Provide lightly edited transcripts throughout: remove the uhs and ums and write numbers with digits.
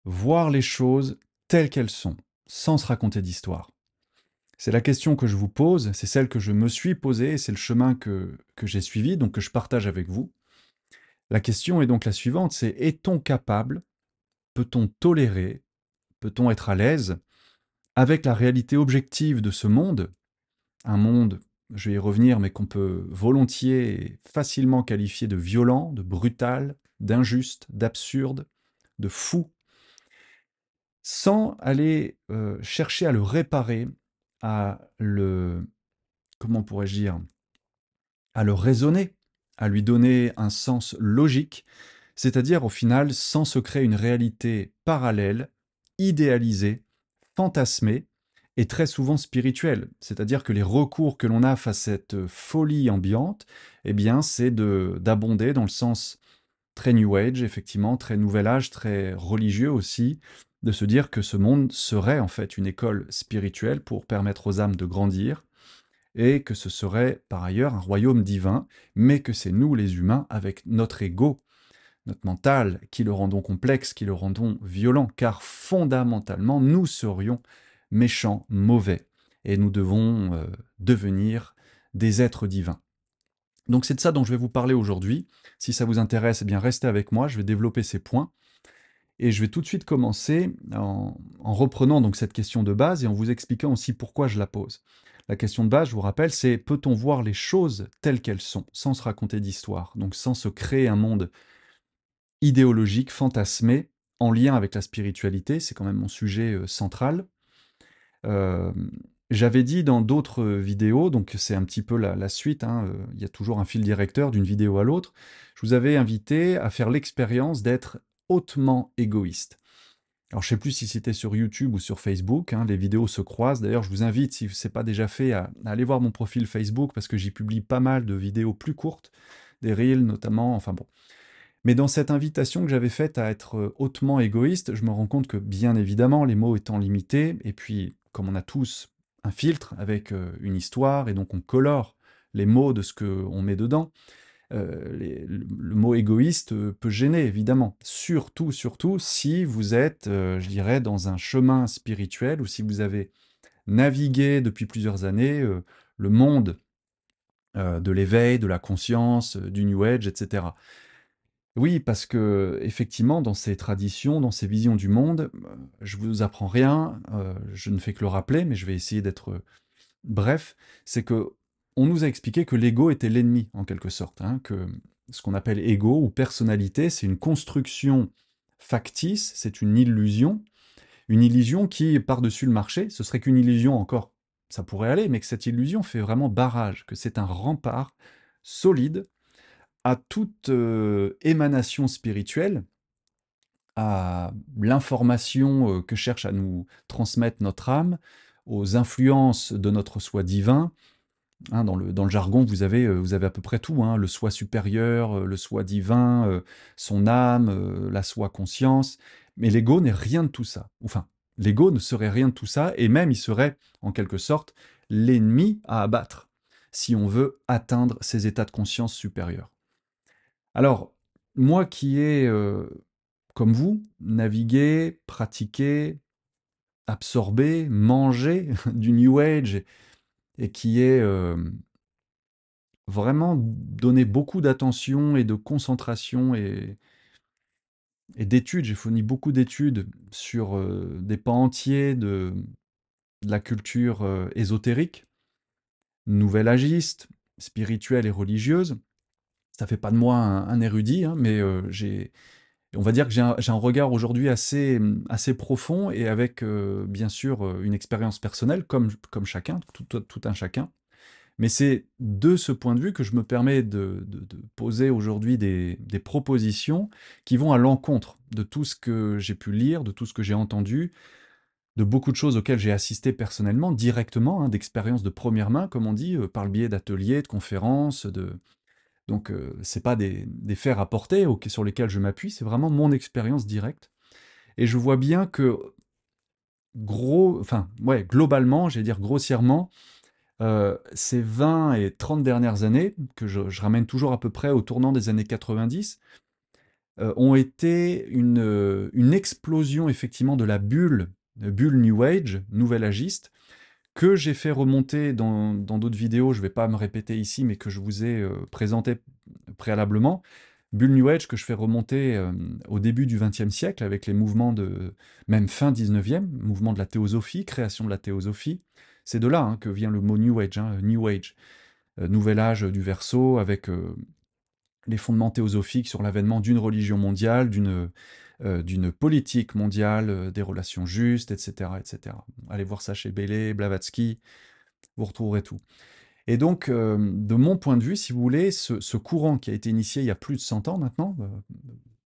voir les choses telles qu'elles sont, sans se raconter d'histoire? C'est la question que je vous pose, c'est celle que je me suis posée, et c'est le chemin que j'ai suivi, donc que je partage avec vous. La question est donc la suivante, c'est est-on capable, peut-on tolérer, peut-on être à l'aise avec la réalité objective de ce monde, un monde, je vais y revenir, mais qu'on peut volontiers et facilement qualifier de violent, de brutal, d'injuste, d'absurde, de fou, sans aller chercher à le réparer, à le, comment pourrais-je dire, à le raisonner, à lui donner un sens logique, c'est-à-dire au final sans se créer une réalité parallèle, idéalisée, fantasmée et très souvent spirituelle. C'est-à-dire que les recours que l'on a face à cette folie ambiante, eh bien, c'est d'abonder dans le sens très New Age, effectivement, très Nouvel Âge, très religieux aussi, de se dire que ce monde serait en fait une école spirituelle pour permettre aux âmes de grandir, et que ce serait par ailleurs un royaume divin, mais que c'est nous les humains, avec notre ego, notre mental, qui le rendons complexe, qui le rendons violent, car fondamentalement, nous serions méchants, mauvais, et nous devons devenir des êtres divins. Donc c'est de ça dont je vais vous parler aujourd'hui. Si ça vous intéresse, eh bien restez avec moi, je vais développer ces points. Et je vais tout de suite commencer en reprenant donc cette question de base et en vous expliquant aussi pourquoi je la pose. La question de base, je vous rappelle, c'est peut-on voir les choses telles qu'elles sont, sans se raconter d'histoire, donc sans se créer un monde idéologique, fantasmé, en lien avec la spiritualité, c'est quand même mon sujet central. Euh, J'avais dit dans d'autres vidéos, donc c'est un petit peu la suite, hein, il y a toujours un fil directeur d'une vidéo à l'autre, je vous avais invité à faire l'expérience d'être hautement égoïste. Alors je ne sais plus si c'était sur YouTube ou sur Facebook, hein, les vidéos se croisent. D'ailleurs, je vous invite, si ce n'est pas déjà fait, à aller voir mon profil Facebook parce que j'y publie pas mal de vidéos plus courtes, des reels notamment, enfin bon. Mais dans cette invitation que j'avais faite à être hautement égoïste, je me rends compte que bien évidemment, les mots étant limités, et puis comme on a tous un filtre avec une histoire, et donc on colore les mots de ce qu'on met dedans, le mot égoïste peut gêner, évidemment. Surtout, surtout si vous êtes, je dirais, dans un chemin spirituel ou si vous avez navigué depuis plusieurs années le monde de l'éveil, de la conscience, du New Age, etc. Oui, parce que effectivement, dans ces traditions, dans ces visions du monde, je vous apprends rien, je ne fais que le rappeler, mais je vais essayer d'être bref, c'est que on nous a expliqué que l'ego était l'ennemi, en quelque sorte, hein, que ce qu'on appelle ego ou personnalité, c'est une construction factice, c'est une illusion qui, par-dessus le marché, ce serait qu'une illusion encore, ça pourrait aller, mais que cette illusion fait vraiment barrage, que c'est un rempart solide à toute émanation spirituelle, à l'information que cherche à nous transmettre notre âme, aux influences de notre soi divin. Hein, dans le jargon, vous avez à peu près tout, hein, le soi supérieur, le soi divin, son âme, la soi conscience. Mais l'ego n'est rien de tout ça. Enfin, l'ego ne serait rien de tout ça, et même il serait, en quelque sorte, l'ennemi à abattre, si on veut atteindre ces états de conscience supérieurs. Alors, moi qui ai, comme vous, navigué, pratiqué, absorbé, mangé du New Age, et qui est vraiment donné beaucoup d'attention et de concentration et d'études. J'ai fourni beaucoup d'études sur des pans entiers de la culture ésotérique, nouvelle agiste, spirituelle et religieuse. Ça fait pas de moi un érudit, hein, mais on va dire que j'ai un regard aujourd'hui assez profond et avec bien sûr une expérience personnelle comme chacun, tout un chacun. Mais c'est de ce point de vue que je me permets de poser aujourd'hui des propositions qui vont à l'encontre de tout ce que j'ai pu lire, de tout ce que j'ai entendu, de beaucoup de choses auxquelles j'ai assisté personnellement, directement, hein, d'expériences de première main, comme on dit, par le biais d'ateliers, de conférences, donc c'est pas des faits rapportés sur lesquels je m'appuie, c'est vraiment mon expérience directe. Et je vois bien que globalement, j'allais dire grossièrement, ces 20 et 30 dernières années, que je ramène toujours à peu près au tournant des années 90, ont été une explosion effectivement de la bulle New Age, nouvelle agiste, que j'ai fait remonter dans d'autres vidéos, je ne vais pas me répéter ici, mais que je vous ai présenté préalablement. Bulle New Age que je fais remonter au début du XXe siècle avec les mouvements même fin XIXe, mouvement de la théosophie, création de la théosophie. C'est de là hein, que vient le mot New Age, hein, New Age, nouvel âge du Verseau, avec les fondements théosophiques sur l'avènement d'une religion mondiale, d'une politique mondiale, des relations justes, etc., etc. Allez voir ça chez Bailey, Blavatsky, vous retrouverez tout. Et donc, de mon point de vue, si vous voulez, ce courant qui a été initié il y a plus de 100 ans maintenant,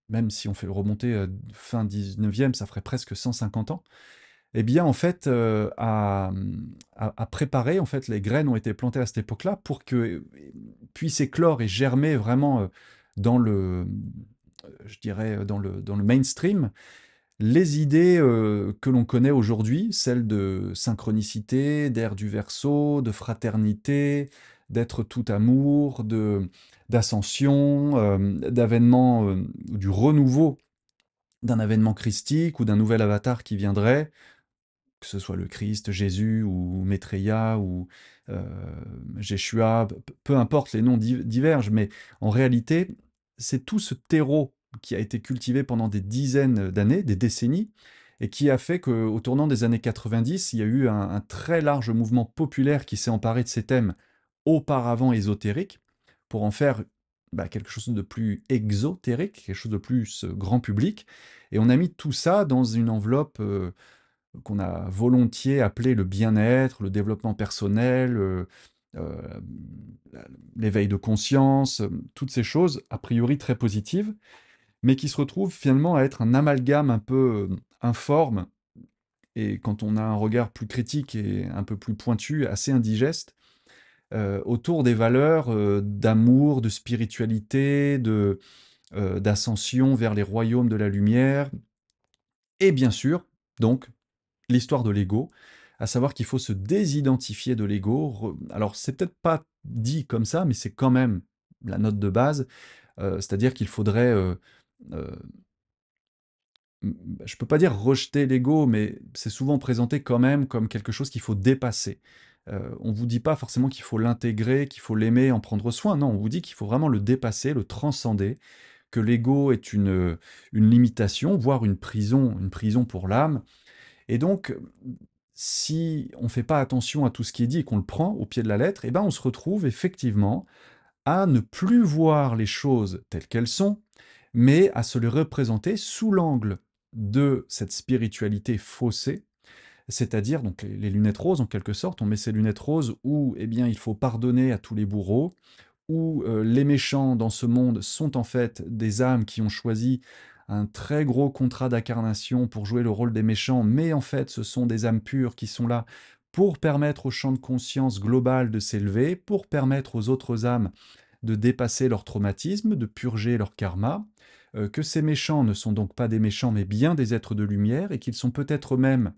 même si on fait le remonter fin 19e, ça ferait presque 150 ans, eh bien, en fait, à préparer, en fait, les graines ont été plantées à cette époque-là pour que puissent éclore et germer vraiment dans je dirais, dans le mainstream, les idées que l'on connaît aujourd'hui, celles de synchronicité, d'ère du Verseau, de fraternité, d'être tout amour, d'ascension, d'avènement, du renouveau d'un avènement christique ou d'un nouvel avatar qui viendrait, que ce soit le Christ, Jésus ou Maitreya ou euh, Jeshua, peu importe, les noms divergent, mais en réalité, c'est tout ce terreau qui a été cultivé pendant des dizaines d'années, des décennies, et qui a fait qu'au tournant des années 90, il y a eu un très large mouvement populaire qui s'est emparé de ces thèmes auparavant ésotériques pour en faire quelque chose de plus exotérique, quelque chose de plus grand public. Et on a mis tout ça dans une enveloppe qu'on a volontiers appelé le bien-être, le développement personnel, euh, l'éveil de conscience, toutes ces choses a priori très positives, mais qui se retrouvent finalement à être un amalgame un peu informe, et quand on a un regard plus critique et un peu plus pointu, assez indigeste, autour des valeurs d'amour, de spiritualité, d'ascension vers les royaumes de la lumière, et bien sûr, donc, l'histoire de l'ego, à savoir qu'il faut se désidentifier de l'ego. Alors, c'est peut-être pas dit comme ça, mais c'est quand même la note de base. C'est-à-dire qu'il faudrait, euh, je peux pas dire rejeter l'ego, mais c'est souvent présenté quand même comme quelque chose qu'il faut dépasser. On vous dit pas forcément qu'il faut l'intégrer, qu'il faut l'aimer, en prendre soin. Non, on vous dit qu'il faut vraiment le dépasser, le transcender, que l'ego est une limitation, voire une prison pour l'âme. Et donc, si on ne fait pas attention à tout ce qui est dit et qu'on le prend au pied de la lettre, eh ben on se retrouve effectivement à ne plus voir les choses telles qu'elles sont, mais à se les représenter sous l'angle de cette spiritualité faussée, c'est-à-dire donc les lunettes roses en quelque sorte. On met ces lunettes roses où eh bien il faut pardonner à tous les bourreaux, où les méchants dans ce monde sont en fait des âmes qui ont choisi un très gros contrat d'incarnation pour jouer le rôle des méchants, mais en fait ce sont des âmes pures qui sont là pour permettre au champ de conscience global de s'élever, pour permettre aux autres âmes de dépasser leur traumatisme, de purger leur karma, que ces méchants ne sont donc pas des méchants mais bien des êtres de lumière, et qu'ils sont peut-être même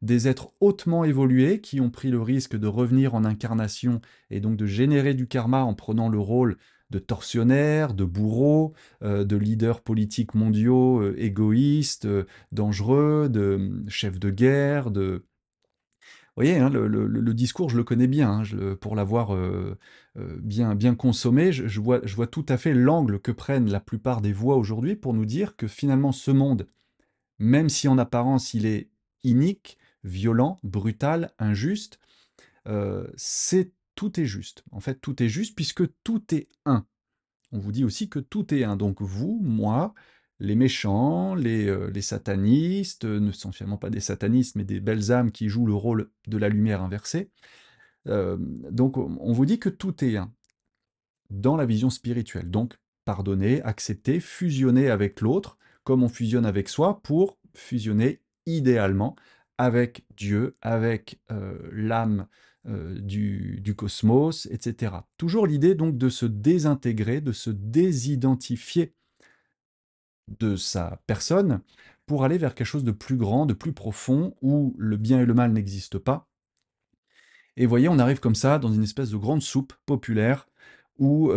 des êtres hautement évolués qui ont pris le risque de revenir en incarnation et donc de générer du karma en prenant le rôle de tortionnaires, de bourreaux, de leaders politiques mondiaux égoïstes, dangereux, de chefs de guerre, de... Vous voyez, hein, le discours, je le connais bien, hein, pour l'avoir bien consommé, je vois tout à fait l'angle que prennent la plupart des voix aujourd'hui pour nous dire que finalement ce monde, même si en apparence il est inique, violent, brutal, injuste, tout est juste. En fait, tout est juste puisque tout est un. On vous dit aussi que tout est un. Donc vous, moi, les méchants, les satanistes, ne sont finalement pas des satanistes, mais des belles âmes qui jouent le rôle de la lumière inversée. Donc on vous dit que tout est un dans la vision spirituelle. Donc pardonner, accepter, fusionner avec l'autre, comme on fusionne avec soi, pour fusionner idéalement avec Dieu, avec l'âme du cosmos, etc. Toujours l'idée donc de se désintégrer, de se désidentifier de sa personne pour aller vers quelque chose de plus grand, de plus profond, où le bien et le mal n'existent pas. Et voyez, on arrive comme ça dans une espèce de grande soupe populaire où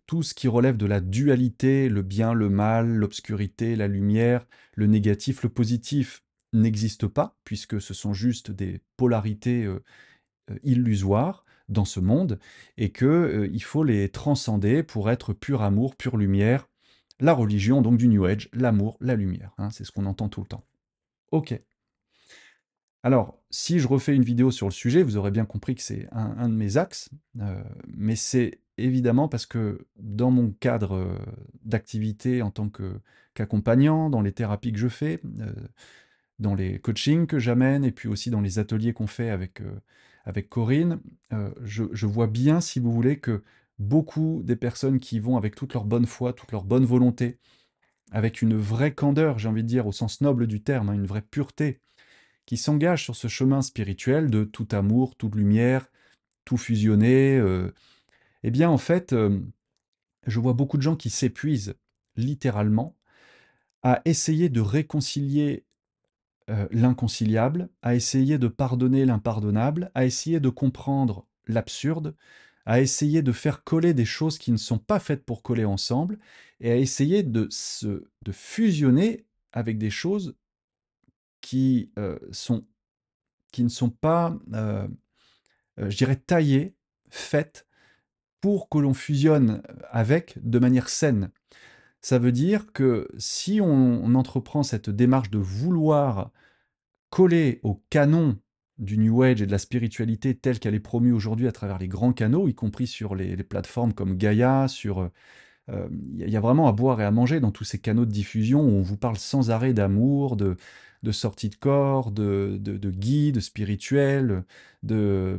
tout ce qui relève de la dualité, le bien, le mal, l'obscurité, la lumière, le négatif, le positif, n'existe pas, puisque ce sont juste des polarités illusoires dans ce monde, et que il faut les transcender pour être pur amour, pure lumière. La religion, donc du New Age, l'amour, la lumière, hein, c'est ce qu'on entend tout le temps. Ok. Alors, si je refais une vidéo sur le sujet, vous aurez bien compris que c'est un de mes axes, mais c'est évidemment parce que dans mon cadre d'activité en tant qu'accompagnant, dans les thérapies que je fais, dans les coachings que j'amène, et puis aussi dans les ateliers qu'on fait avec Corinne, je vois bien, si vous voulez, que beaucoup des personnes qui vont avec toute leur bonne foi, toute leur bonne volonté, avec une vraie candeur, j'ai envie de dire, au sens noble du terme, hein, une vraie pureté, qui s'engagent sur ce chemin spirituel de tout amour, toute lumière, tout fusionner, eh bien en fait, je vois beaucoup de gens qui s'épuisent littéralement à essayer de réconcilier l'inconciliable, à essayer de pardonner l'impardonnable, à essayer de comprendre l'absurde, à essayer de faire coller des choses qui ne sont pas faites pour coller ensemble, et à essayer de fusionner avec des choses qui, qui ne sont pas, je dirais, taillées, faites pour que l'on fusionne avec de manière saine. Ça veut dire que si on entreprend cette démarche de vouloir coller au canon du New Age et de la spiritualité telle qu'elle est promue aujourd'hui à travers les grands canaux, y compris sur les plateformes comme Gaia, sur il y a vraiment à boire et à manger dans tous ces canaux de diffusion où on vous parle sans arrêt d'amour, de sortie de corps, de guides spirituels, de,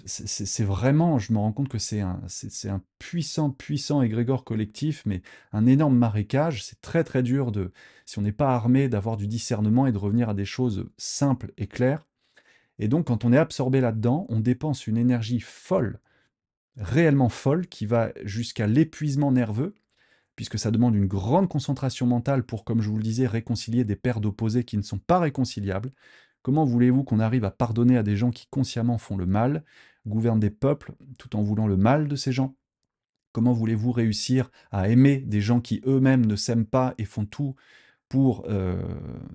c'est vraiment, je me rends compte que c'est un puissant, puissant égrégore collectif, mais un énorme marécage. C'est très, très dur de, si on n'est pas armé, d'avoir du discernement et de revenir à des choses simples et claires. Et donc, quand on est absorbé là-dedans, on dépense une énergie folle, réellement folle, qui va jusqu'à l'épuisement nerveux, puisque ça demande une grande concentration mentale pour, comme je vous le disais, réconcilier des paires d'opposés qui ne sont pas réconciliables. Comment voulez-vous qu'on arrive à pardonner à des gens qui consciemment font le mal, gouvernent des peuples tout en voulant le mal de ces gens? Comment voulez-vous réussir à aimer des gens qui eux-mêmes ne s'aiment pas et font tout pour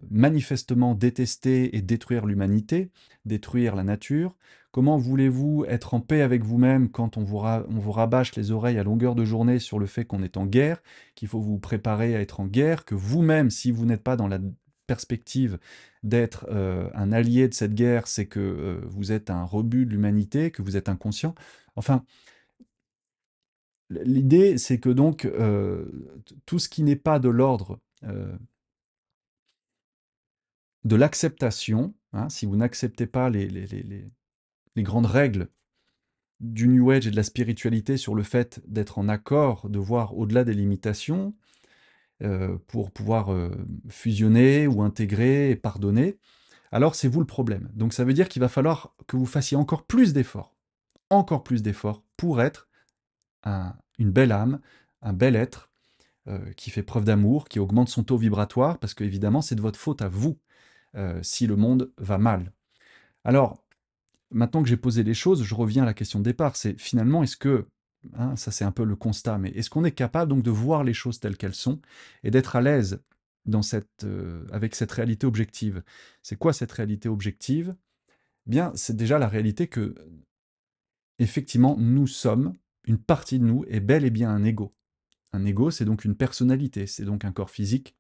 manifestement détester et détruire l'humanité, détruire la nature? Comment voulez-vous être en paix avec vous-même quand on vous rabâche les oreilles à longueur de journée sur le fait qu'on est en guerre, qu'il faut vous préparer à être en guerre, que vous-même, si vous n'êtes pas dans la perspective d'être un allié de cette guerre, c'est que vous êtes un rebut de l'humanité, que vous êtes inconscient? Enfin, l'idée, c'est que donc tout ce qui n'est pas de l'ordre de l'acceptation, hein, si vous n'acceptez pas les grandes règles du New Age et de la spiritualité sur le fait d'être en accord, de voir au-delà des limitations, pour pouvoir fusionner ou intégrer et pardonner, alors c'est vous le problème. Donc ça veut dire qu'il va falloir que vous fassiez encore plus d'efforts pour être une belle âme, un bel être qui fait preuve d'amour, qui augmente son taux vibratoire, parce que évidemment c'est de votre faute à vous si le monde va mal. Alors, maintenant que j'ai posé les choses, je reviens à la question de départ. C'est finalement, est-ce que, hein, ça c'est un peu le constat, mais est-ce qu'on est capable donc de voir les choses telles qu'elles sont et d'être à l'aise dans avec cette réalité objective? C'est quoi cette réalité objective? Bien, c'est déjà la réalité que, effectivement, nous sommes, une partie de nous est bel et bien un ego. Un ego, c'est donc une personnalité, c'est donc un corps physique,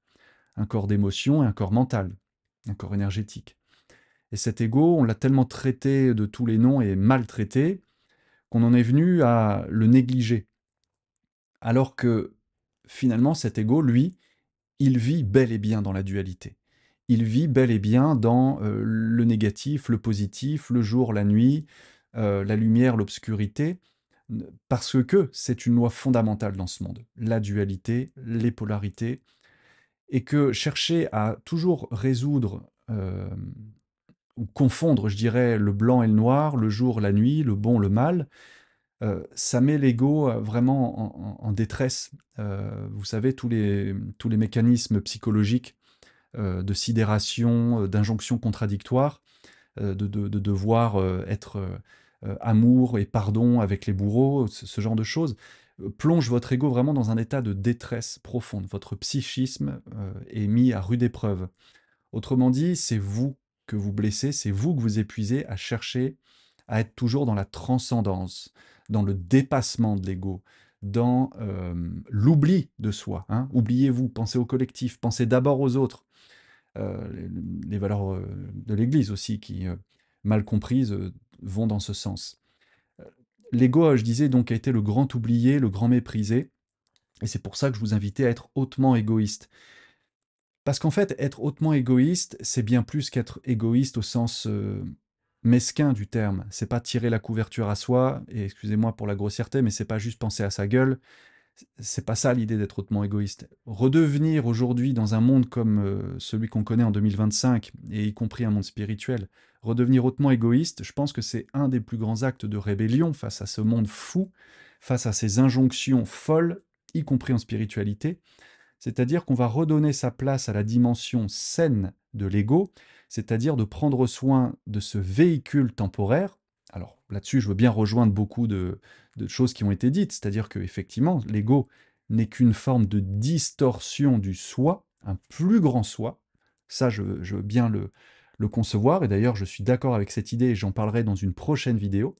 un corps d'émotion et un corps mental, un corps énergétique. Et cet ego, on l'a tellement traité de tous les noms et maltraité qu'on en est venu à le négliger. Alors que finalement, cet ego, lui, il vit bel et bien dans la dualité. Il vit bel et bien dans le négatif, le positif, le jour, la nuit, la lumière, l'obscurité, parce que c'est une loi fondamentale dans ce monde. La dualité, les polarités, et que chercher à toujours résoudre ou confondre, je dirais, le blanc et le noir, le jour, la nuit, le bon, le mal, ça met l'ego vraiment en détresse. Vous savez, tous les mécanismes psychologiques de sidération, d'injonction contradictoire, de devoir être amour et pardon avec les bourreaux, ce genre de choses, plonge votre ego vraiment dans un état de détresse profonde. Votre psychisme est mis à rude épreuve. Autrement dit, c'est vous que vous blessez, c'est vous que vous épuisez à chercher à être toujours dans la transcendance, dans le dépassement de l'ego, dans l'oubli de soi. Hein. Oubliez-vous, pensez au collectif, pensez d'abord aux autres. Les valeurs de l'Église aussi, qui, mal comprises, vont dans ce sens. L'ego, je disais, donc, a été le grand oublié, le grand méprisé, et c'est pour ça que je vous invitais à être hautement égoïste. Parce qu'en fait, être hautement égoïste, c'est bien plus qu'être égoïste au sens mesquin du terme. C'est pas tirer la couverture à soi, et excusez-moi pour la grossièreté, mais c'est pas juste penser à sa gueule. C'est pas ça l'idée d'être hautement égoïste. Redevenir aujourd'hui dans un monde comme celui qu'on connaît en 2025, et y compris un monde spirituel, redevenir hautement égoïste, je pense que c'est un des plus grands actes de rébellion face à ce monde fou, face à ces injonctions folles, y compris en spiritualité. C'est-à-dire qu'on va redonner sa place à la dimension saine de l'ego, c'est-à-dire de prendre soin de ce véhicule temporaire. Alors là-dessus, je veux bien rejoindre beaucoup de choses qui ont été dites, c'est-à-dire qu'effectivement, l'ego n'est qu'une forme de distorsion du soi, un plus grand soi. Ça, je veux bien le concevoir, et d'ailleurs, je suis d'accord avec cette idée, et j'en parlerai dans une prochaine vidéo.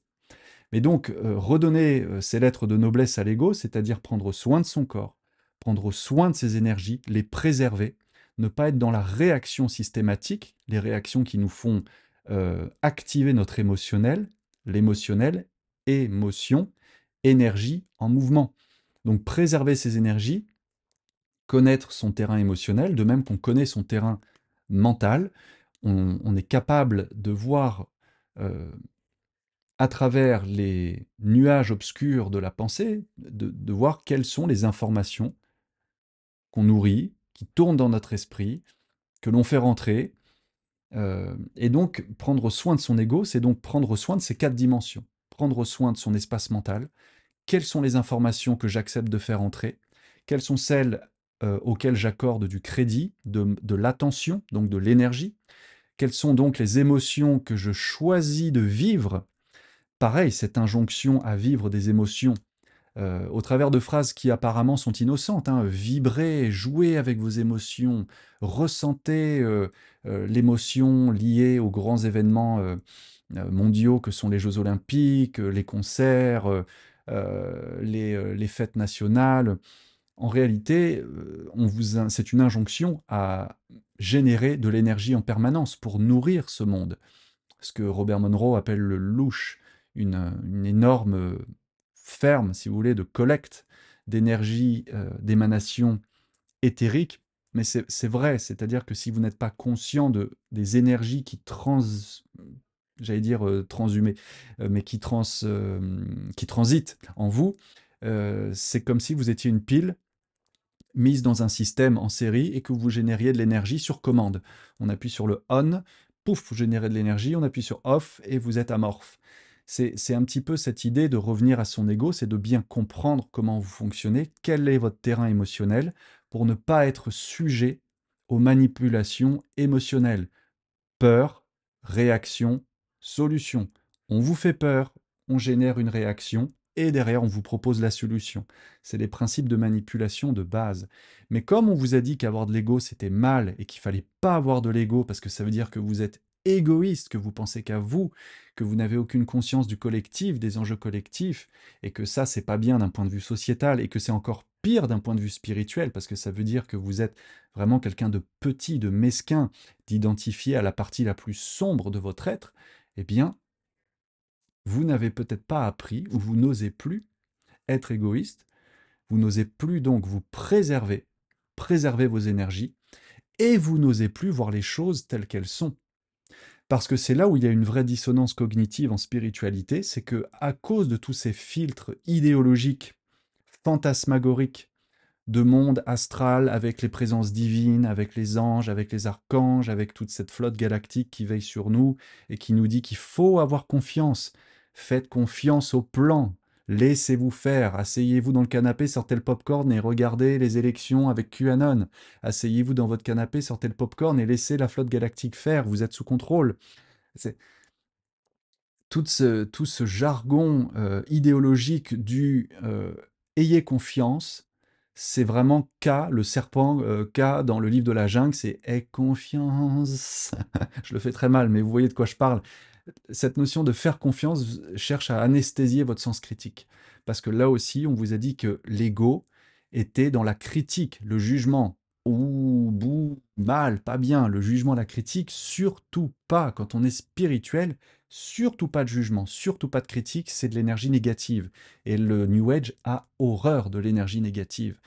Mais donc, redonner ces lettres de noblesse à l'ego, c'est-à-dire prendre soin de son corps, prendre soin de ses énergies, les préserver, ne pas être dans la réaction systématique, les réactions qui nous font activer notre émotionnel, l'émotionnel, émotion, énergie en mouvement. Donc préserver ses énergies, connaître son terrain émotionnel, de même qu'on connaît son terrain mental, on est capable de voir à travers les nuages obscurs de la pensée, de voir quelles sont les informations qu'on nourrit, qui tournent dans notre esprit, que l'on fait rentrer. Et donc, prendre soin de son ego, c'est donc prendre soin de ces quatre dimensions. Prendre soin de son espace mental. Quelles sont les informations que j'accepte de faire entrer? Quelles sont celles auxquelles j'accorde du crédit, de l'attention, donc de l'énergie? Quelles sont donc les émotions que je choisis de vivre? Pareil, cette injonction à vivre des émotions au travers de phrases qui apparemment sont innocentes, hein. Vibrez, jouez avec vos émotions, ressentez l'émotion liée aux grands événements mondiaux que sont les Jeux Olympiques, les concerts, les fêtes nationales. En réalité, c'est une injonction à générer de l'énergie en permanence pour nourrir ce monde, ce que Robert Monroe appelle le louche, une énorme ferme, si vous voulez, de collecte d'énergie, d'émanation éthérique. Mais c'est vrai, c'est-à-dire que si vous n'êtes pas conscient des énergies j'allais dire transhumées, mais qui transitent en vous, c'est comme si vous étiez une pile mise dans un système en série et que vous génériez de l'énergie sur commande. On appuie sur le on, pouf, vous générez de l'énergie, on appuie sur off et vous êtes amorphe. C'est un petit peu cette idée de revenir à son ego, c'est de bien comprendre comment vous fonctionnez, quel est votre terrain émotionnel, pour ne pas être sujet aux manipulations émotionnelles. Peur, réaction, solution. On vous fait peur, on génère une réaction et derrière on vous propose la solution. C'est les principes de manipulation de base. Mais comme on vous a dit qu'avoir de l'ego c'était mal et qu'il fallait pas avoir de l'ego parce que ça veut dire que vous êtes égoïste, que vous pensez qu'à vous, que vous n'avez aucune conscience du collectif, des enjeux collectifs, et que ça c'est pas bien d'un point de vue sociétal, et que c'est encore pire d'un point de vue spirituel, parce que ça veut dire que vous êtes vraiment quelqu'un de petit, de mesquin, d'identifier à la partie la plus sombre de votre être, eh bien, vous n'avez peut-être pas appris, ou vous n'osez plus être égoïste, vous n'osez plus donc vous préserver, préserver vos énergies, et vous n'osez plus voir les choses telles qu'elles sont. Parce que c'est là où il y a une vraie dissonance cognitive en spiritualité, c'est que à cause de tous ces filtres idéologiques, fantasmagoriques, de monde astral avec les présences divines, avec les anges, avec les archanges, avec toute cette flotte galactique qui veille sur nous et qui nous dit qu'il faut avoir confiance. Faites confiance au plan. Laissez-vous faire. Asseyez-vous dans le canapé, sortez le popcorn et regardez les élections avec QAnon. Asseyez-vous dans votre canapé, sortez le popcorn et laissez la flotte galactique faire. Vous êtes sous contrôle. C'est tout ce jargon idéologique du ayez confiance, c'est vraiment K, le serpent K dans le livre de la jungle, c'est aie confiance. Je le fais très mal, mais vous voyez de quoi je parle. Cette notion de faire confiance cherche à anesthésier votre sens critique. Parce que là aussi, on vous a dit que l'ego était dans la critique, le jugement. Ouh, bouh, mal, pas bien. Le jugement, la critique, surtout pas. Quand on est spirituel, surtout pas de jugement, surtout pas de critique, c'est de l'énergie négative. Et le New Age a horreur de l'énergie négative.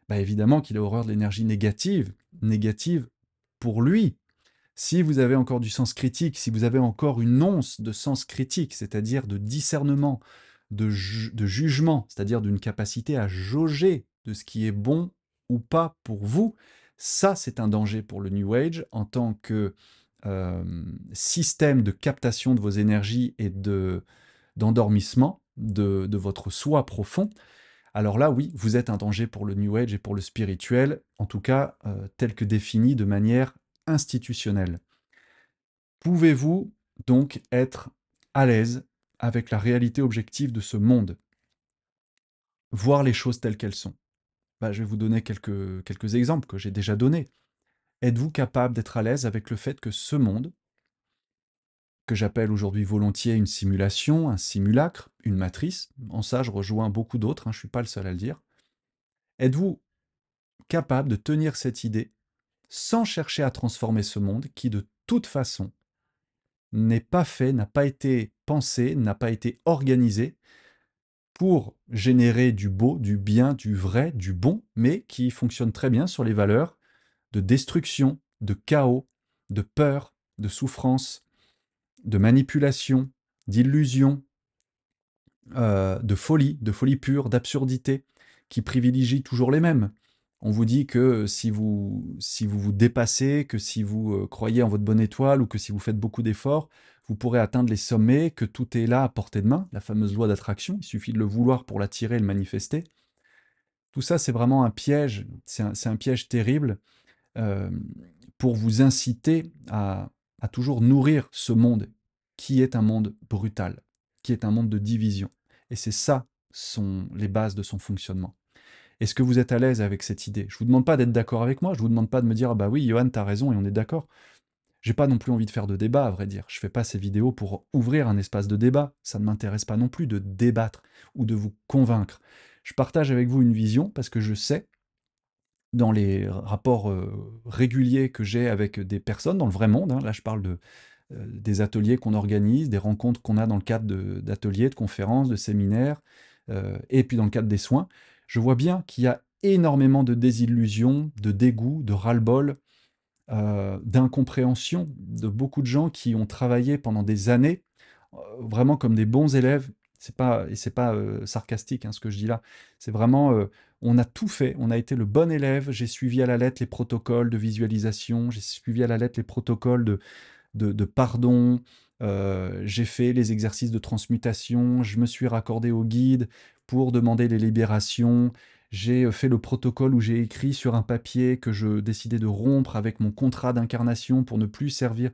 Bah évidemment qu'il a horreur de l'énergie négative, négative pour lui, si vous avez encore du sens critique, si vous avez encore une once de sens critique, c'est-à-dire de discernement, de jugement, c'est-à-dire d'une capacité à jauger de ce qui est bon ou pas pour vous, ça c'est un danger pour le New Age en tant que système de captation de vos énergies et d'endormissement de votre soi profond. Alors là, oui, vous êtes un danger pour le New Age et pour le spirituel, en tout cas tel que défini de manière institutionnelle. Pouvez-vous donc être à l'aise avec la réalité objective de ce monde? Voir les choses telles qu'elles sont? Bah, je vais vous donner quelques exemples que j'ai déjà donnés. Êtes-vous capable d'être à l'aise avec le fait que ce monde, que j'appelle aujourd'hui volontiers une simulation, un simulacre, une matrice, en ça je rejoins beaucoup d'autres, hein, je ne suis pas le seul à le dire, êtes-vous capable de tenir cette idée sans chercher à transformer ce monde qui de toute façon n'est pas fait, n'a pas été pensé, n'a pas été organisé pour générer du beau, du bien, du vrai, du bon, mais qui fonctionne très bien sur les valeurs de destruction, de chaos, de peur, de souffrance, de manipulation, d'illusion, de folie pure, d'absurdité, qui privilégie toujours les mêmes. On vous dit que si vous vous dépassez, que si vous croyez en votre bonne étoile ou que si vous faites beaucoup d'efforts, vous pourrez atteindre les sommets, que tout est là à portée de main, la fameuse loi d'attraction, il suffit de le vouloir pour l'attirer et le manifester. Tout ça, c'est vraiment un piège, c'est un piège terrible euh, pour vous inciter à toujours nourrir ce monde qui est un monde brutal, qui est un monde de division. Et c'est ça sont les bases de son fonctionnement. Est-ce que vous êtes à l'aise avec cette idée? Je ne vous demande pas d'être d'accord avec moi, je ne vous demande pas de me dire ah bah oui, Johan, t'as raison et on est d'accord. J'ai pas non plus envie de faire de débat, à vrai dire. Je fais pas ces vidéos pour ouvrir un espace de débat. Ça ne m'intéresse pas non plus de débattre ou de vous convaincre. Je partage avec vous une vision parce que je sais dans les rapports réguliers que j'ai avec des personnes dans le vrai monde, hein, là je parle des ateliers qu'on organise, des rencontres qu'on a dans le cadre d'ateliers, de conférences, de séminaires, et puis dans le cadre des soins, je vois bien qu'il y a énormément de désillusions, de dégoût, de ras-le-bol, d'incompréhension de beaucoup de gens qui ont travaillé pendant des années, vraiment comme des bons élèves. C'est pas sarcastique hein, ce que je dis là. C'est vraiment, on a tout fait. On a été le bon élève. J'ai suivi à la lettre les protocoles de visualisation. J'ai suivi à la lettre les protocoles de pardon. J'ai fait les exercices de transmutation. Je me suis raccordé au guide pour demander les libérations. J'ai fait le protocole où j'ai écrit sur un papier que je décidais de rompre avec mon contrat d'incarnation pour ne plus servir.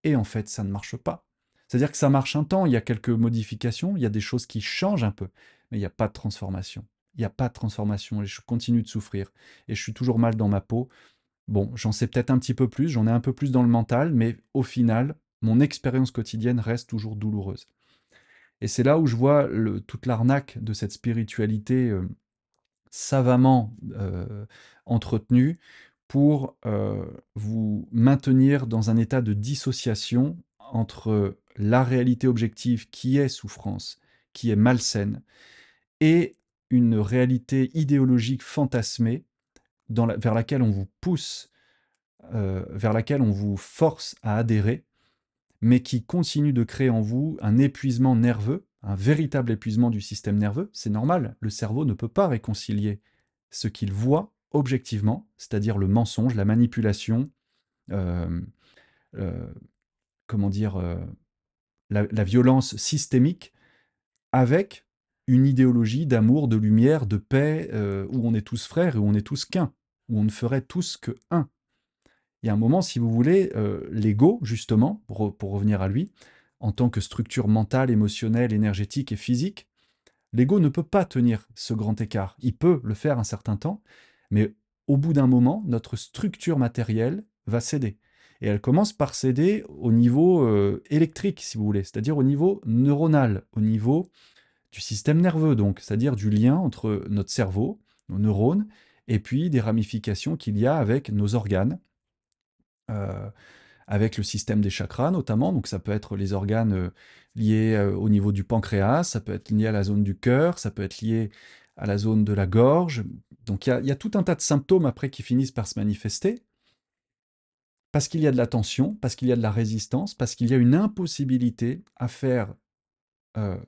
Et en fait, ça ne marche pas. C'est-à-dire que ça marche un temps, il y a quelques modifications, il y a des choses qui changent un peu, mais il n'y a pas de transformation. Il n'y a pas de transformation et je continue de souffrir. Et je suis toujours mal dans ma peau. Bon, j'en sais peut-être un petit peu plus, j'en ai un peu plus dans le mental, mais au final, mon expérience quotidienne reste toujours douloureuse. Et c'est là où je vois toute l'arnaque de cette spiritualité savamment entretenue pour vous maintenir dans un état de dissociation entre la réalité objective qui est souffrance, qui est malsaine, et une réalité idéologique fantasmée vers laquelle on vous pousse, vers laquelle on vous force à adhérer, mais qui continue de créer en vous un épuisement nerveux, un véritable épuisement du système nerveux. C'est normal, le cerveau ne peut pas réconcilier ce qu'il voit objectivement, c'est-à-dire le mensonge, la manipulation, euh, euh, comment dire, la violence systémique, avec une idéologie d'amour, de lumière, de paix, où on est tous frères et où on est tous qu'un, où on ne ferait tous que un. Il y a un moment, si vous voulez, l'ego, justement, pour revenir à lui, en tant que structure mentale, émotionnelle, énergétique et physique, l'ego ne peut pas tenir ce grand écart. Il peut le faire un certain temps, mais au bout d'un moment, notre structure matérielle va céder. Et elle commence par céder au niveau électrique, si vous voulez, c'est-à-dire au niveau neuronal, au niveau du système nerveux, donc, c'est-à-dire du lien entre notre cerveau, nos neurones, et puis des ramifications qu'il y a avec nos organes, euh, avec le système des chakras notamment, donc ça peut être les organes liés au niveau du pancréas, ça peut être lié à la zone du cœur, ça peut être lié à la zone de la gorge. Donc il y a tout un tas de symptômes après qui finissent par se manifester, parce qu'il y a de la tension, parce qu'il y a de la résistance, parce qu'il y a une impossibilité à faire euh,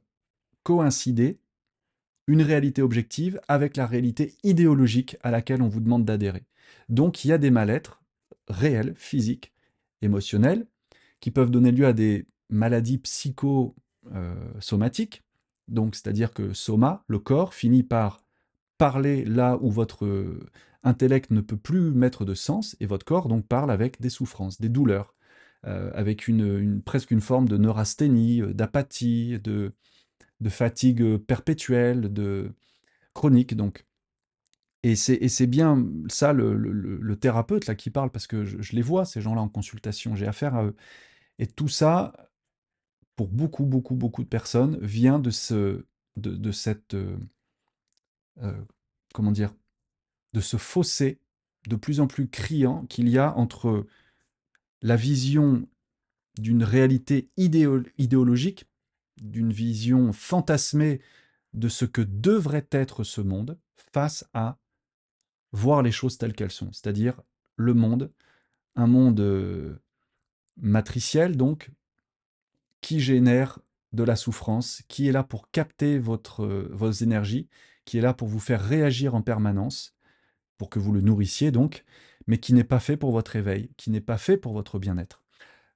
coïncider une réalité objective avec la réalité idéologique à laquelle on vous demande d'adhérer. Donc il y a des mal-être réels, physiques, émotionnels, qui peuvent donner lieu à des maladies psychosomatiques. Donc c'est-à-dire que soma, le corps, finit par parler là où votre intellect ne peut plus mettre de sens, et votre corps donc parle avec des souffrances, des douleurs, avec presque une forme de neurasthénie, d'apathie, de fatigue perpétuelle, de chronique donc. Et c'est bien ça le thérapeute là qui parle, parce que je les vois, ces gens-là en consultation, j'ai affaire à eux. Et tout ça, pour beaucoup, beaucoup, beaucoup de personnes, vient de cette, euh, comment dire, de ce fossé de plus en plus criant qu'il y a entre la vision d'une réalité idéologique, d'une vision fantasmée de ce que devrait être ce monde, face à voir les choses telles qu'elles sont, c'est-à-dire le monde, un monde matriciel donc, qui génère de la souffrance, qui est là pour capter vos énergies, qui est là pour vous faire réagir en permanence, pour que vous le nourrissiez donc, mais qui n'est pas fait pour votre éveil, qui n'est pas fait pour votre bien-être.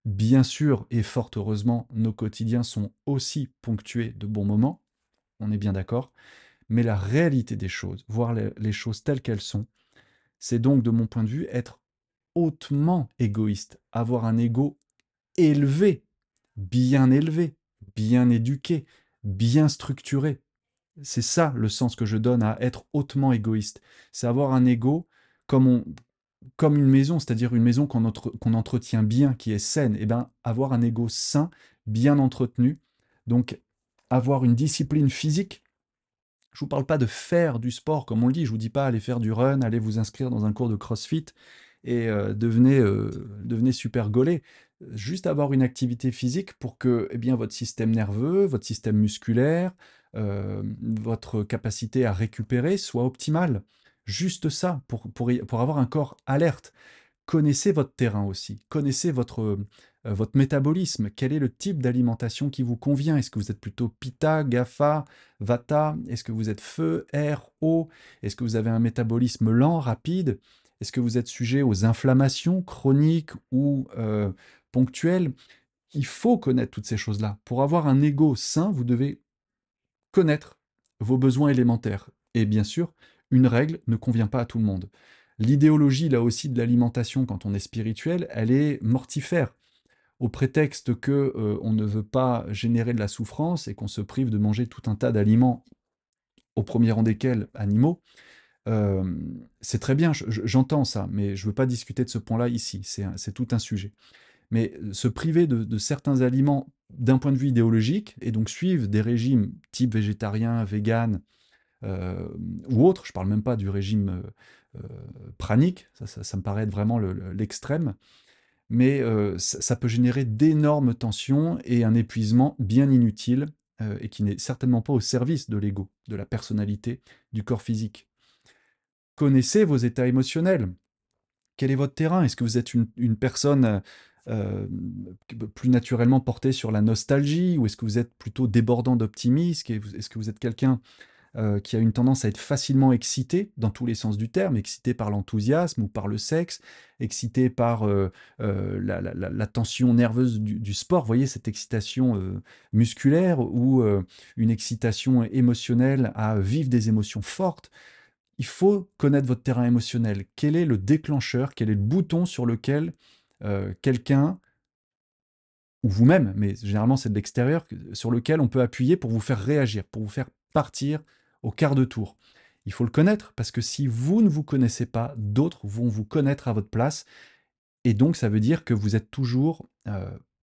Bien sûr, et fort heureusement, nos quotidiens sont aussi ponctués de bons moments, on est bien d'accord, mais la réalité des choses, voir les choses telles qu'elles sont, c'est donc, de mon point de vue, être hautement égoïste, avoir un ego élevé, élevé, bien éduqué, bien structuré. C'est ça le sens que je donne à être hautement égoïste. C'est avoir un ego comme, comme une maison, c'est-à-dire une maison qu'on entretient bien, qui est saine. Et bien, avoir un ego sain, bien entretenu. Donc, avoir une discipline physique. Je ne vous parle pas de faire du sport, comme on le dit. Je ne vous dis pas allez faire du run, allez vous inscrire dans un cours de CrossFit et devenez super gaulé. Juste avoir une activité physique pour que eh bien, votre système nerveux, votre système musculaire, votre capacité à récupérer soit optimale. Juste ça, pour avoir un corps alerte. Connaissez votre terrain aussi, connaissez votre métabolisme, quel est le type d'alimentation qui vous convient. Est-ce que vous êtes plutôt Pitta, Kapha, Vata? Est-ce que vous êtes feu, air, eau? Est-ce que vous avez un métabolisme lent, rapide? Est-ce que vous êtes sujet aux inflammations chroniques ou ponctuelles? Il faut connaître toutes ces choses-là. Pour avoir un ego sain, vous devez connaître vos besoins élémentaires. Et bien sûr, une règle ne convient pas à tout le monde. L'idéologie, là aussi, de l'alimentation, quand on est spirituel, elle est mortifère. Au prétexte que on ne veut pas générer de la souffrance et qu'on se prive de manger tout un tas d'aliments, au premier rang desquels animaux, euh, c'est très bien, j'entends ça, mais je ne veux pas discuter de ce point-là ici, c'est tout un sujet. Mais se priver de certains aliments d'un point de vue idéologique, et donc suivre des régimes type végétarien, vegan, euh, ou autre, je ne parle même pas du régime pranique, ça me paraît être vraiment l'extrême, mais ça peut générer d'énormes tensions et un épuisement bien inutile, et qui n'est certainement pas au service de l'ego, de la personnalité, du corps physique. Connaissez vos états émotionnels. Quel est votre terrain? Est-ce que vous êtes une personne plus naturellement portée sur la nostalgie, ou est-ce que vous êtes plutôt débordant d'optimisme? Est-ce que vous êtes quelqu'un qui a une tendance à être facilement excité, dans tous les sens du terme, excité par l'enthousiasme ou par le sexe, excité par la tension nerveuse du sport, vous voyez, cette excitation musculaire, ou une excitation émotionnelle à vivre des émotions fortes? Il faut connaître votre terrain émotionnel. Quel est le déclencheur? Quel est le bouton sur lequel quelqu'un ou vous-même, mais généralement c'est de l'extérieur, sur lequel on peut appuyer pour vous faire réagir, pour vous faire partir au quart de tour. Il faut le connaître, parce que si vous ne vous connaissez pas, d'autres vont vous connaître à votre place, et donc ça veut dire que vous êtes toujours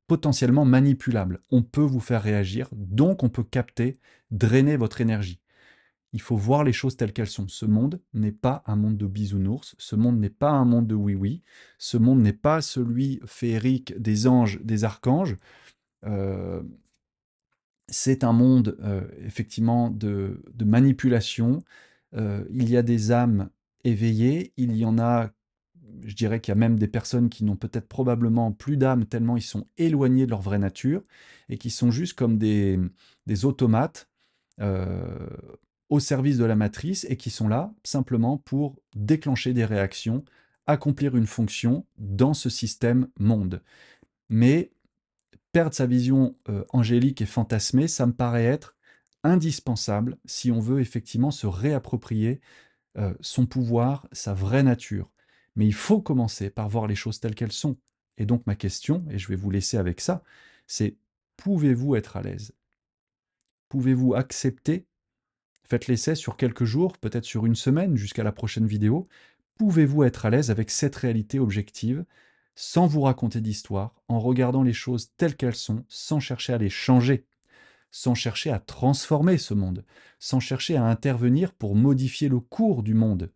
potentiellement manipulable. On peut vous faire réagir, donc on peut capter, drainer votre énergie. Il faut voir les choses telles qu'elles sont. Ce monde n'est pas un monde de bisounours, ce monde n'est pas un monde de oui-oui, ce monde n'est pas celui féerique des anges, des archanges. Euh, c'est un monde effectivement de manipulation. Il y a des âmes éveillées, il y en a, je dirais qu'il y a même des personnes qui n'ont peut-être probablement plus d'âme tellement ils sont éloignés de leur vraie nature et qui sont juste comme des automates euh, au service de la matrice et qui sont là simplement pour déclencher des réactions, accomplir une fonction dans ce système monde. Mais perdre sa vision angélique et fantasmée, ça me paraît être indispensable si on veut effectivement se réapproprier son pouvoir, sa vraie nature. Mais il faut commencer par voir les choses telles qu'elles sont. Et donc ma question, et je vais vous laisser avec ça, c'est pouvez-vous être à l'aise? Pouvez-vous accepter? Faites l'essai sur quelques jours, peut-être sur une semaine, jusqu'à la prochaine vidéo. Pouvez-vous être à l'aise avec cette réalité objective, sans vous raconter d'histoire, en regardant les choses telles qu'elles sont, sans chercher à les changer, sans chercher à transformer ce monde, sans chercher à intervenir pour modifier le cours du monde?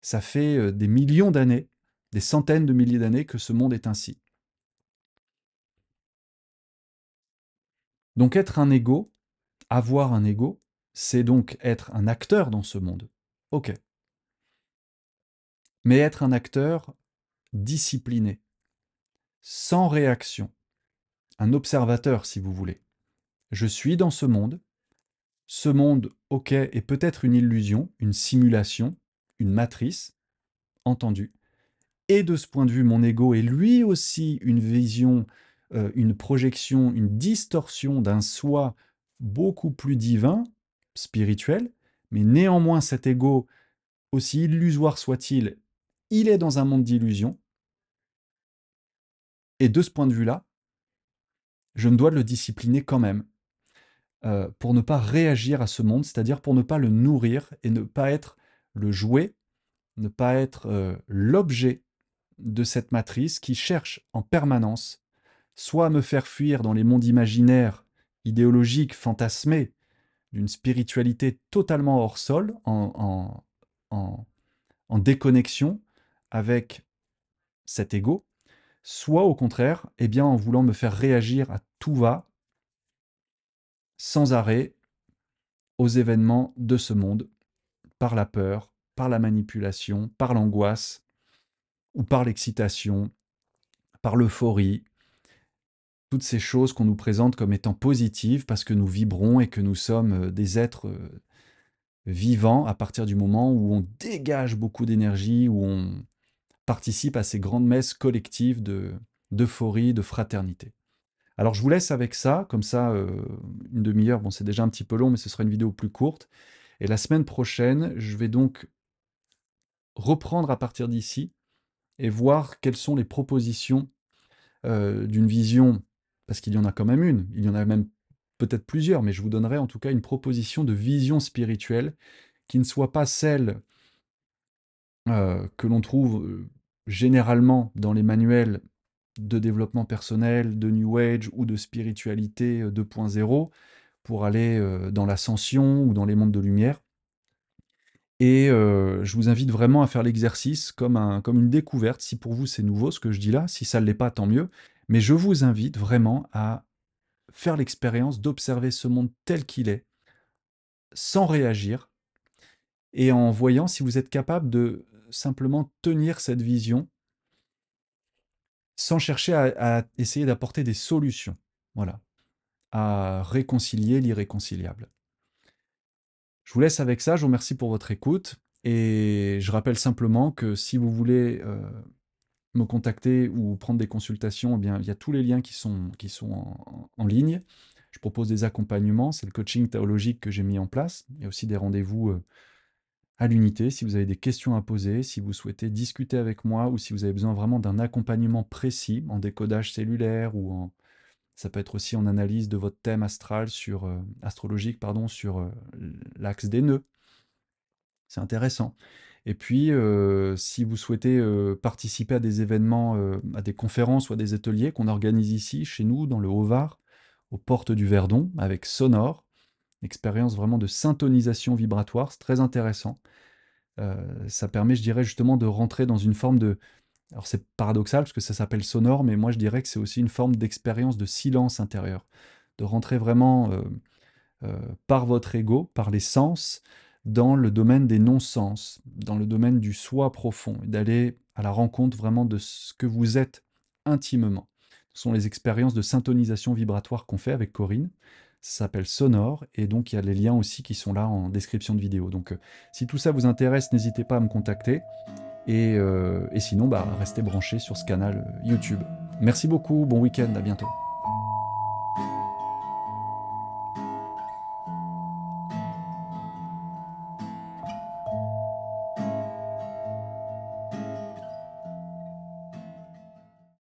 Ça fait des millions d'années, des centaines de milliers d'années que ce monde est ainsi. Donc être un ego, avoir un ego, c'est donc être un acteur dans ce monde. Ok. Mais être un acteur discipliné, sans réaction, un observateur si vous voulez. Je suis dans ce monde, ok, est peut-être une illusion, une simulation, une matrice, entendu. Et de ce point de vue, mon ego est lui aussi une vision, une projection, une distorsion d'un soi beaucoup plus divin, spirituel, mais néanmoins cet ego, aussi illusoire soit-il, il est dans un monde d'illusions, et de ce point de vue-là, je me dois de le discipliner quand même, pour ne pas réagir à ce monde, c'est-à-dire pour ne pas le nourrir et ne pas être le jouet, ne pas être l'objet de cette matrice qui cherche en permanence soit à me faire fuir dans les mondes imaginaires, idéologiques, fantasmés, d'une spiritualité totalement hors sol, en, en déconnexion avec cet ego, soit au contraire, eh bien, en voulant me faire réagir à tout va, sans arrêt, aux événements de ce monde, par la peur, par la manipulation, par l'angoisse, ou par l'excitation, par l'euphorie, toutes ces choses qu'on nous présente comme étant positives parce que nous vibrons et que nous sommes des êtres vivants à partir du moment où on dégage beaucoup d'énergie, où on participe à ces grandes messes collectives d'euphorie, de fraternité. Alors je vous laisse avec ça, comme ça, une demi-heure, bon c'est déjà un petit peu long, mais ce sera une vidéo plus courte. Et la semaine prochaine, je vais donc reprendre à partir d'ici et voir quelles sont les propositions d'une vision, parce qu'il y en a quand même une, il y en a même peut-être plusieurs, mais je vous donnerai en tout cas une proposition de vision spirituelle qui ne soit pas celle que l'on trouve généralement dans les manuels de développement personnel, de New Age ou de spiritualité 2.0 pour aller dans l'ascension ou dans les mondes de lumière. Et je vous invite vraiment à faire l'exercice comme une découverte. Si pour vous c'est nouveau ce que je dis là, si ça ne l'est pas, tant mieux. Mais je vous invite vraiment à faire l'expérience d'observer ce monde tel qu'il est, sans réagir, et en voyant si vous êtes capable de simplement tenir cette vision sans chercher à essayer d'apporter des solutions. Voilà, à réconcilier l'irréconciliable. Je vous laisse avec ça, je vous remercie pour votre écoute, et je rappelle simplement que si vous voulez me contacter ou prendre des consultations, eh bien, il y a tous les liens qui sont en ligne. Je propose des accompagnements, c'est le coaching théologique que j'ai mis en place. Il y a aussi des rendez-vous à l'unité. Si vous avez des questions à poser, si vous souhaitez discuter avec moi ou si vous avez besoin vraiment d'un accompagnement précis en décodage cellulaire ou en, ça peut être aussi en analyse de votre thème astral sur, astrologique, pardon, sur l'axe des nœuds. C'est intéressant. Et puis, si vous souhaitez participer à des événements, à des conférences ou à des ateliers qu'on organise ici, chez nous, dans le Haut-Var, aux portes du Verdon, avec Sonore, expérience vraiment de syntonisation vibratoire, c'est très intéressant. Ça permet, je dirais, justement de rentrer dans une forme de... Alors c'est paradoxal parce que ça s'appelle sonore, mais moi je dirais que c'est aussi une forme d'expérience de silence intérieur. De rentrer vraiment par votre ego, par les sens, dans le domaine des non-sens, dans le domaine du soi profond, et d'aller à la rencontre vraiment de ce que vous êtes intimement. Ce sont les expériences de syntonisation vibratoire qu'on fait avec Corinne. Ça s'appelle Sonore, et donc il y a les liens aussi qui sont là en description de vidéo. Donc si tout ça vous intéresse, n'hésitez pas à me contacter. Et sinon, bah, restez branchés sur ce canal YouTube. Merci beaucoup, bon week-end, à bientôt.